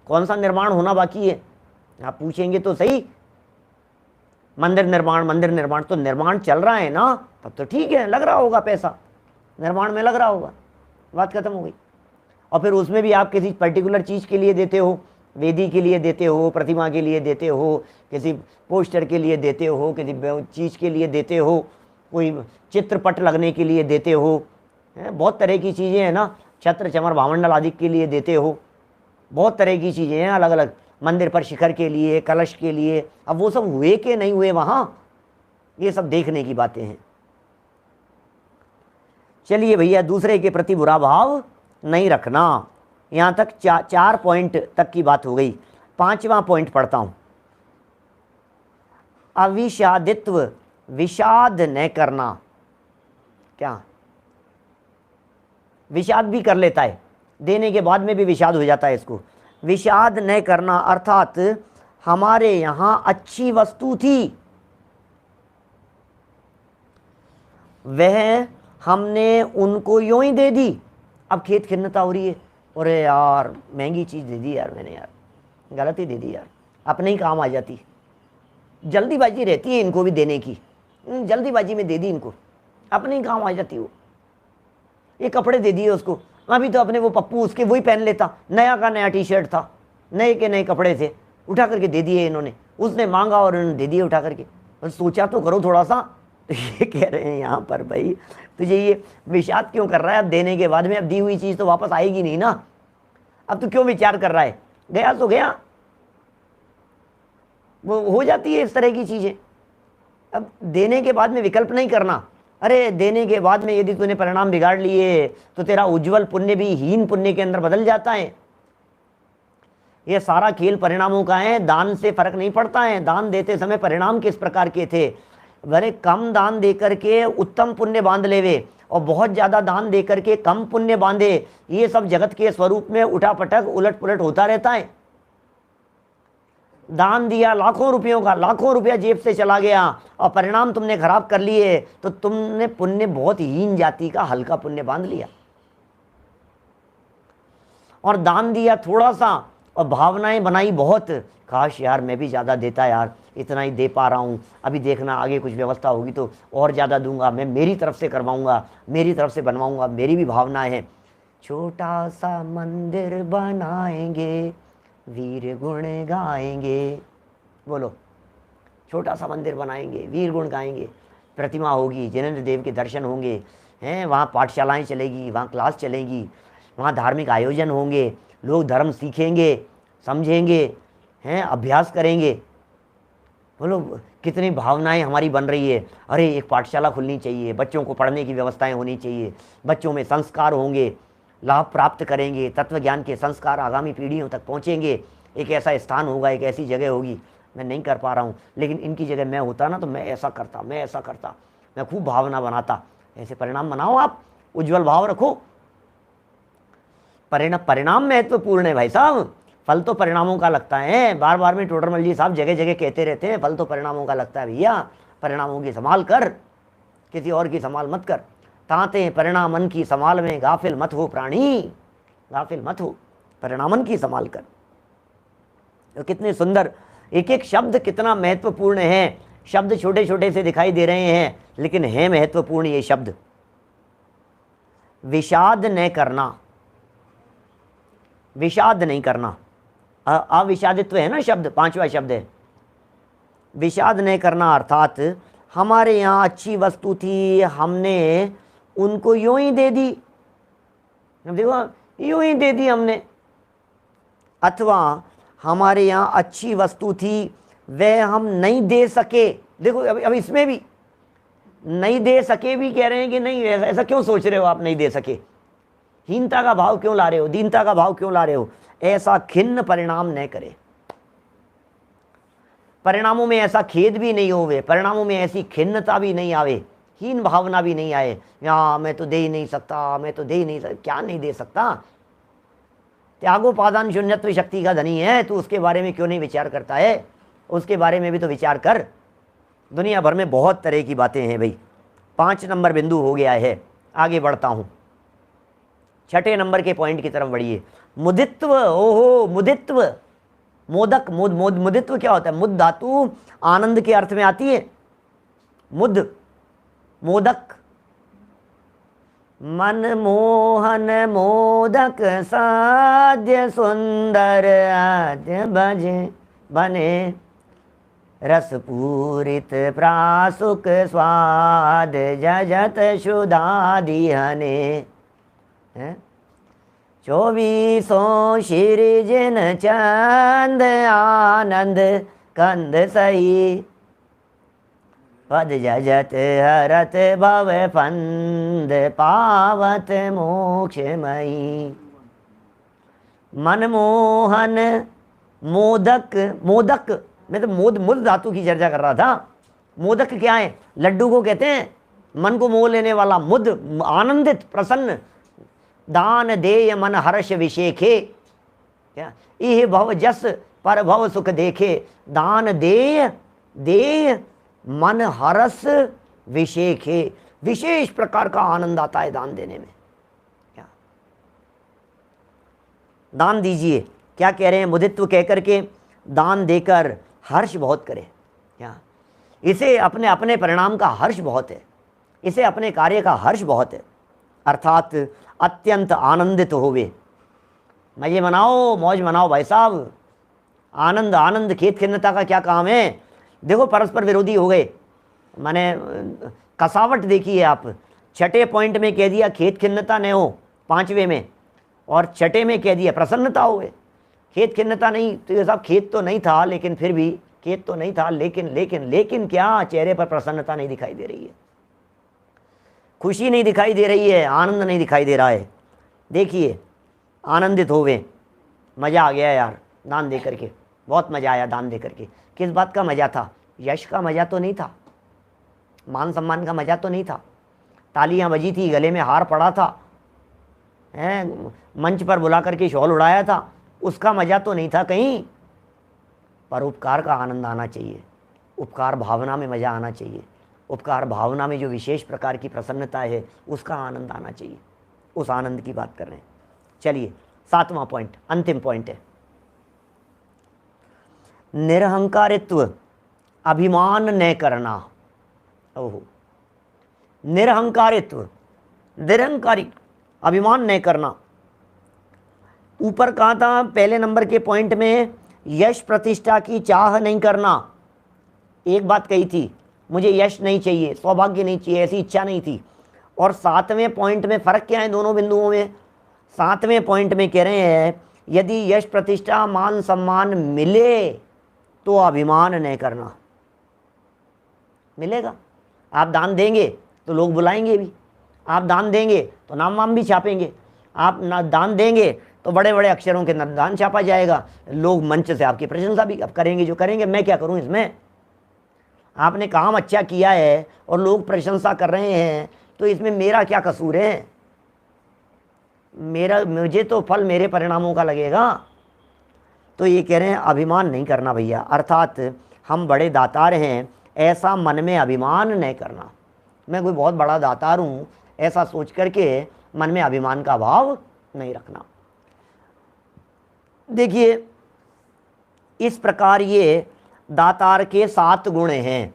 कौन सा निर्माण होना बाकी है, आप पूछेंगे तो सही। मंदिर निर्माण तो निर्माण चल रहा है ना, तब तो ठीक है, लग रहा होगा पैसा, निर्माण में लग रहा होगा, बात खत्म हो गई। और फिर उसमें भी आप किसी पर्टिकुलर चीज़ के लिए देते हो, वेदी के लिए देते हो, प्रतिमा के लिए देते हो, किसी पोस्टर के लिए देते हो, किसी चीज़ के लिए देते हो, कोई चित्रपट लगने के लिए देते हो, बहुत तरह की चीज़ें हैं ना, छत्र चमर भामंडल आदि के लिए देते हो, बहुत तरह की चीज़ें हैं अलग अलग, मंदिर पर शिखर के लिए, कलश के लिए। अब वो सब हुए कि नहीं हुए वहाँ, ये सब देखने की बातें हैं। चलिए भैया, दूसरे के प्रति बुरा भाव नहीं रखना। यहाँ तक 4 पॉइंट तक की बात हो गई। 5वां पॉइंट पढ़ता हूँ। अविषादित्व विषाद न करना, क्या विषाद भी कर लेता है, देने के बाद में भी विषाद हो जाता है इसको। विषाद न करना अर्थात हमारे यहां अच्छी वस्तु थी, वह हमने उनको यूं ही दे दी। अब खेत खिन्नता हो रही है, अरे यार महंगी चीज़ दे दी यार मैंने, यार गलत ही दे दी यार, अपने ही काम आ जाती। जल्दीबाजी रहती है इनको भी देने की, जल्दीबाजी में दे दी इनको, अपने ही काम आ जाती वो। ये कपड़े दे दिए उसको, अभी तो अपने वो पप्पू उसके वही पहन लेता, नया का नया टी शर्ट था, नए के नए कपड़े थे, उठा करके दे दिए इन्होंने। उसने मांगा और इन्होंने दे दिए उठा करके। और सोचा तो करो थोड़ा सा। तो ये कह रहे हैं यहाँ पर, भाई तुझे ये विषाद क्यों कर रहा है? अब देने के बाद में अब दी हुई चीज़ तो वापस आएगी नहीं ना, अब तू क्यों विचार कर रहा है? गया तो गया, वो हो जाती है इस तरह की चीज़ें। अब देने के बाद में विकल्प नहीं करना। अरे देने के बाद में यदि तूने परिणाम बिगाड़ लिए तो तेरा उज्जवल पुण्य भी हीन पुण्य के अंदर बदल जाता है। ये सारा खेल परिणामों का है, दान से फर्क नहीं पड़ता है। दान देते समय परिणाम किस प्रकार के थे? भले कम दान दे करके उत्तम पुण्य बांध लेवे और बहुत ज़्यादा दान दे करके कम पुण्य बांधे, ये सब जगत के स्वरूप में उठापटक उलट पुलट होता रहता है। दान दिया लाखों रुपयों का, लाखों रुपया जेब से चला गया और परिणाम तुमने खराब कर लिए, तो तुमने पुण्य बहुत हीन जाति का हल्का पुण्य बांध लिया। और दान दिया थोड़ा सा और भावनाएं बनाई बहुत, काश यार मैं भी ज़्यादा देता यार, इतना ही दे पा रहा हूँ, अभी देखना आगे कुछ व्यवस्था होगी तो और ज़्यादा दूंगा, मैं मेरी तरफ से करवाऊंगा, मेरी तरफ से बनवाऊंगा, मेरी भी भावना है। छोटा सा मंदिर बनाएंगे, वीर गुण गाएंगे, बोलो, छोटा सा मंदिर बनाएंगे, वीर गुण गाएंगे, प्रतिमा होगी, जिनेंद्र देव के दर्शन होंगे, हैं वहाँ पाठशालाएं चलेगी, वहाँ क्लास चलेगी, वहाँ धार्मिक आयोजन होंगे, लोग धर्म सीखेंगे, समझेंगे, हैं अभ्यास करेंगे। बोलो कितनी भावनाएं हमारी बन रही है। अरे एक पाठशाला खुलनी चाहिए, बच्चों को पढ़ने की व्यवस्थाएं होनी चाहिए, बच्चों में संस्कार होंगे, लाभ प्राप्त करेंगे, तत्व ज्ञान के संस्कार आगामी पीढ़ियों तक पहुंचेंगे। एक ऐसा स्थान होगा, एक ऐसी जगह होगी। मैं नहीं कर पा रहा हूँ, लेकिन इनकी जगह मैं होता ना तो मैं ऐसा करता, मैं ऐसा करता, मैं खूब भावना बनाता। ऐसे परिणाम बनाओ, आप उज्जवल भाव रखो। परिणाम महत्वपूर्ण है भाई साहब, फल तो परिणामों का लगता है। बार बार में टोडरमल जी साहब जगह जगह कहते रहते हैं, फल तो परिणामों का लगता है भैया, परिणामों की संभाल कर, किसी और की संभाल मत कर। ताते परिणामन की संभाल में गाफिल मत हो प्राणी, गाफिल मत हो, परिणामन की संभाल कर। तो कितने सुंदर, एक एक शब्द कितना महत्वपूर्ण है। शब्द छोटे छोटे से दिखाई दे रहे हैं, लेकिन है महत्वपूर्ण ये शब्द। विषाद न करना, विषाद नहीं करना, अविषादित्व है ना शब्द, पांचवा शब्द है। विषाद नहीं करना अर्थात हमारे यहाँ अच्छी वस्तु थी, हमने उनको यूं ही दे दी। देखो यूं ही दे दी हमने। अथवा हमारे यहाँ अच्छी वस्तु थी, वह हम नहीं दे सके। देखो अब इसमें भी नहीं दे सके भी कह रहे हैं कि नहीं, ऐसा क्यों सोच रहे हो आप, नहीं दे सके? हीनता का भाव क्यों ला रहे हो, दीनता का भाव क्यों ला रहे हो? ऐसा खिन्न परिणाम न करे। परिणामों में ऐसा खेद भी नहीं होवे, परिणामों में ऐसी खिन्नता भी नहीं आवे, हीन भावना भी नहीं आए, या मैं तो दे ही नहीं सकता, मैं तो दे ही नहीं सकता। क्या नहीं दे सकता? त्यागोपादान शून्यत्व शक्ति का धनी है तू, उसके बारे में क्यों नहीं विचार करता है? उसके बारे में भी तो विचार कर। दुनिया भर में बहुत तरह की बातें हैं भाई। 5 नंबर बिंदु हो गया है, आगे बढ़ता हूं। 6ठे नंबर के पॉइंट की तरफ बढ़िए। मुदित्व, ओहो मुदित्व, मोदक, मुदित्व क्या होता है? मुद धातु आनंद के अर्थ में आती है। मुद, मोदक, मन मोहन मोदक साध्य सुंदर आद्य बजे बने, रस पूरित प्रासुक स्वाद जजत शुदादिहने। 24 शिरजन चंद आनंद कंद सही, पद जजत हरत भव फंद पावत मोक्षमयी। मनमोहन मोदक, मोदक मैं तो मुद धातु की चर्चा कर रहा था। मोदक क्या है? लड्डू को कहते हैं मन को मोह लेने वाला, मुद आनंदित प्रसन्न, दान देय मन हर्ष विशेखे, क्या इह भव जस पर भव सुख देखे, दान देय देय मन हर्ष विशेखे, विशेष प्रकार का आनंद आता है दान देने में। क्या दान दीजिए, क्या कह रहे हैं? मुदित्व कह करके दान देकर हर्ष बहुत करे। क्या इसे अपने अपने परिणाम का हर्ष बहुत है, इसे अपने कार्य का हर्ष बहुत है, अर्थात अत्यंत आनंदित होवे। मजे मनाओ, मौज मनाओ भाई साहब। आनंद आनंद, खेत खिन्नता का क्या काम है? देखो परस्पर विरोधी हो गए। मैंने कसावट देखी है आप। छठे पॉइंट में कह दिया खेत खिन्नता न हो, पांचवे में, और छठे में कह दिया प्रसन्नता हो। खेत खिन्नता नहीं तो ये साहब खेत तो नहीं था, लेकिन फिर भी खेत तो नहीं था, लेकिन लेकिन लेकिन क्या चेहरे पर प्रसन्नता नहीं दिखाई दे रही है, खुशी नहीं दिखाई दे रही है, आनंद नहीं दिखाई दे रहा है। देखिए आनंदित होवे, मज़ा आ गया यार दान दे करके, बहुत मज़ा आया दान दे करके। किस बात का मज़ा था? यश का मज़ा तो नहीं था, मान सम्मान का मज़ा तो नहीं था, तालियां बजी थी, गले में हार पड़ा था, मंच पर बुला करके शॉल उड़ाया था, उसका मज़ा तो नहीं था कहीं। पर उपकार का आनंद आना चाहिए, उपकार भावना में मज़ा आना चाहिए, उपकार भावना में जो विशेष प्रकार की प्रसन्नता है उसका आनंद आना चाहिए। उस आनंद की बात कर रहे हैं। चलिए सातवां पॉइंट, अंतिम पॉइंट है, निरहंकारित्व, अभिमान न करना। ओहो, निरहंकारित्व, निरहंकारी, अभिमान न करना। ऊपर कहा था पहले नंबर के पॉइंट में, यश प्रतिष्ठा की चाह नहीं करना। एक बात कही थी, मुझे यश नहीं चाहिए, सौभाग्य नहीं चाहिए, ऐसी इच्छा नहीं थी। और सातवें पॉइंट में फ़र्क क्या है दोनों बिंदुओं में? सातवें पॉइंट में कह रहे हैं यदि यश प्रतिष्ठा मान सम्मान मिले तो अभिमान नहीं करना। मिलेगा, आप दान देंगे तो लोग बुलाएंगे भी, आप दान देंगे तो नाम वाम भी छापेंगे, आप ना दान देंगे तो बड़े बड़े अक्षरों के दान छापा जाएगा, लोग मंच से आपकी प्रशंसा भी अब करेंगे। जो करेंगे, मैं क्या करूं इसमें? आपने काम अच्छा किया है और लोग प्रशंसा कर रहे हैं, तो इसमें मेरा क्या कसूर है? मुझे तो फल मेरे परिणामों का लगेगा। तो ये कह रहे हैं अभिमान नहीं करना भैया, अर्थात हम बड़े दातार हैं ऐसा मन में अभिमान नहीं करना। मैं कोई बहुत बड़ा दातार हूँ ऐसा सोच करके मन में अभिमान का भाव नहीं रखना। देखिए इस प्रकार ये दातार के 7 गुण हैं।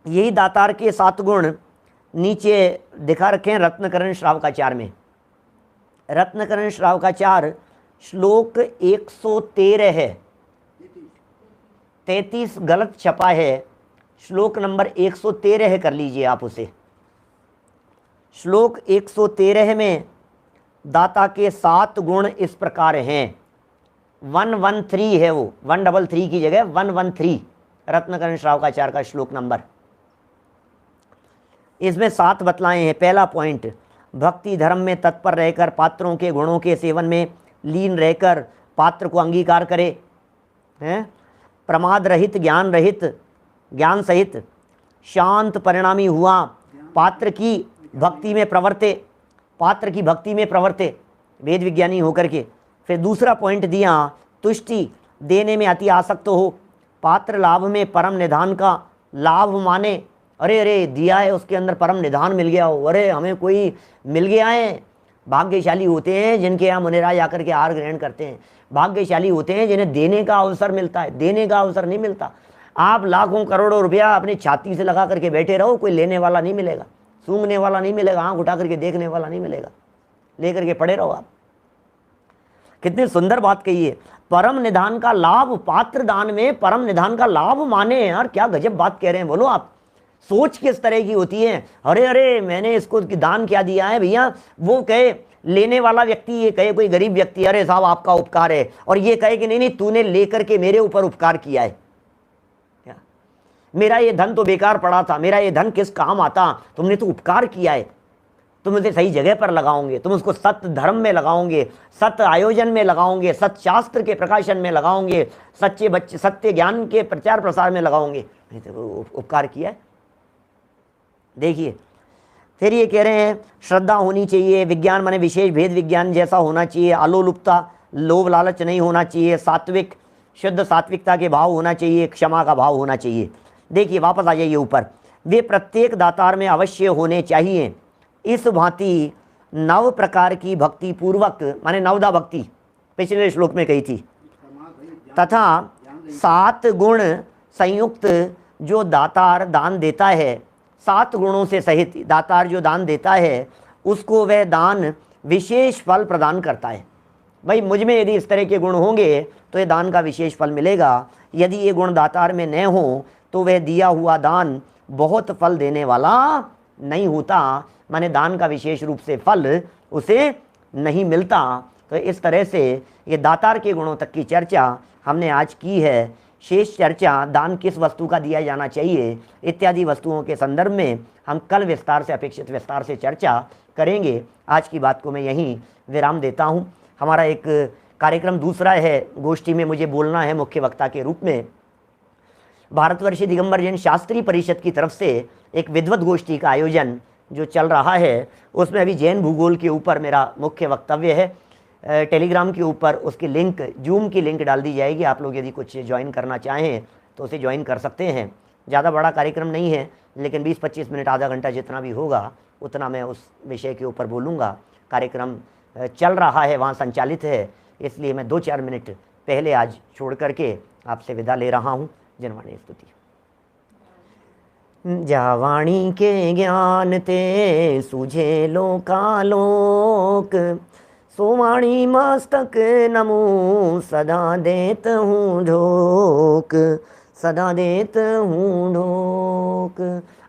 यही दातार के 7 गुण नीचे दिखा रखे हैं रत्नकरण श्रावकाचार में। रत्नकरण श्रावकाचार श्लोक 113 है, 33 गलत छपा है, श्लोक नंबर 113 कर लीजिए आप उसे। श्लोक 113 में दाता के 7 गुण इस प्रकार हैं। 113 है वो, 133 की जगह 113 रत्नकरण श्रावकाचार का श्लोक नंबर। इसमें 7 बतलाए हैं। पहला पॉइंट, भक्ति धर्म में तत्पर रहकर पात्रों के गुणों के सेवन में लीन रहकर पात्र को अंगीकार करे, हैं, प्रमाद रहित ज्ञान सहित शांत परिणामी हुआ, पात्र की भक्ति में प्रवर्ते, वेद विज्ञानी होकर के। फिर दूसरा पॉइंट दिया, तुष्टि देने में अति आसक्त हो, पात्र लाभ में परम निधान का लाभ माने। अरे दिया है उसके अंदर परम निधान मिल गया हो, अरे हमें कोई मिल गया है। भाग्यशाली होते हैं जिनके यहाँ मुनिराज आकर के आहार ग्रहण करते हैं, भाग्यशाली होते हैं जिन्हें देने का अवसर मिलता है। देने का अवसर नहीं मिलता। आप लाखों करोड़ों रुपया अपनी छाती से लगा करके बैठे रहो, कोई लेने वाला नहीं मिलेगा, सूंघने वाला नहीं मिलेगा, आंख उठा करके देखने वाला नहीं मिलेगा, लेकर के पड़े रहो आप। कितनी सुंदर बात कही है, परम निधान का लाभ, पात्र दान में परम निधान का लाभ माने। यार क्या गजब बात कह रहे हैं, बोलो आप। सोच किस तरह की होती है, अरे मैंने इसको दान क्या दिया है भैया, वो कहे लेने वाला व्यक्ति, ये कहे कोई गरीब व्यक्ति, अरे साहब आपका उपकार है, और ये कहे कि नहीं तूने लेकर के मेरे ऊपर उपकार किया है, मेरा ये धन तो बेकार पड़ा था, मेरा ये धन किस काम आता, तुमने तो उपकार किया है। तुम उसे सही जगह पर लगाओगे, तुम उसको सत्य धर्म में लगाओगे, सत्य आयोजन में लगाओगे, सत्य शास्त्र के प्रकाशन में लगाओगे, सत्य ज्ञान के प्रचार प्रसार में लगाओगे, नहीं तो उपकार किया है। देखिए फिर ये कह रहे हैं श्रद्धा होनी चाहिए, विज्ञान माने विशेष भेद विज्ञान जैसा होना चाहिए, अलोलुपता, लोभ लालच नहीं होना चाहिए, सात्विक शुद्ध सात्विकता के भाव होना चाहिए, क्षमा का भाव होना चाहिए। देखिए वापस आ जाइए ऊपर, वे प्रत्येक दातार में अवश्य होने चाहिए। इस भांति नव प्रकार की भक्ति पूर्वक, माने नवदा भक्ति पिछले श्लोक में कही थी, तथा 7 गुण संयुक्त जो दातार दान देता है, 7 गुणों से सहित दातार जो दान देता है उसको वह दान विशेष फल प्रदान करता है। भाई मुझ में यदि इस तरह के गुण होंगे तो ये दान का विशेष फल मिलेगा, यदि ये गुण दातार में न हो तो वह दिया हुआ दान बहुत फल देने वाला नहीं होता, माने दान का विशेष रूप से फल उसे नहीं मिलता। तो इस तरह से ये दातार के गुणों तक की चर्चा हमने आज की है। शेष चर्चा दान किस वस्तु का दिया जाना चाहिए इत्यादि वस्तुओं के संदर्भ में हम कल विस्तार से, अपेक्षित विस्तार से चर्चा करेंगे। आज की बात को मैं यहीं विराम देता हूँ। हमारा एक कार्यक्रम दूसरा है, गोष्ठी में मुझे बोलना है मुख्य वक्ता के रूप में। भारतवर्षीय दिगंबर जैन शास्त्री परिषद की तरफ से एक विद्वत गोष्ठी का आयोजन जो चल रहा है, उसमें अभी जैन भूगोल के ऊपर मेरा मुख्य वक्तव्य है। टेलीग्राम के ऊपर उसकी लिंक, जूम की लिंक डाल दी जाएगी। आप लोग यदि कुछ ज्वाइन करना चाहें तो उसे ज्वाइन कर सकते हैं। ज़्यादा बड़ा कार्यक्रम नहीं है, लेकिन 20-25 मिनट, आधा घंटा जितना भी होगा उतना मैं उस विषय के ऊपर बोलूँगा। कार्यक्रम चल रहा है, वहाँ संचालित है, इसलिए मैं 2-4 मिनट पहले आज छोड़ करके आपसे विदा ले रहा हूँ। जनवाणी स्तुति। जावाणी के ज्ञान ते सूझे लोकालोक, सोवाणी मस्तक नमो सदा देत हूँ ढोक, सदा देत हूँ ढोक।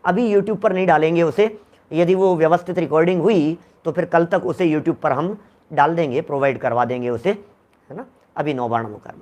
अभी यूट्यूब पर नहीं डालेंगे उसे, यदि वो व्यवस्थित रिकॉर्डिंग हुई तो फिर कल तक उसे यूट्यूब पर हम डाल देंगे, प्रोवाइड करवा देंगे उसे, है ना। अभी 9 बार नमोकार।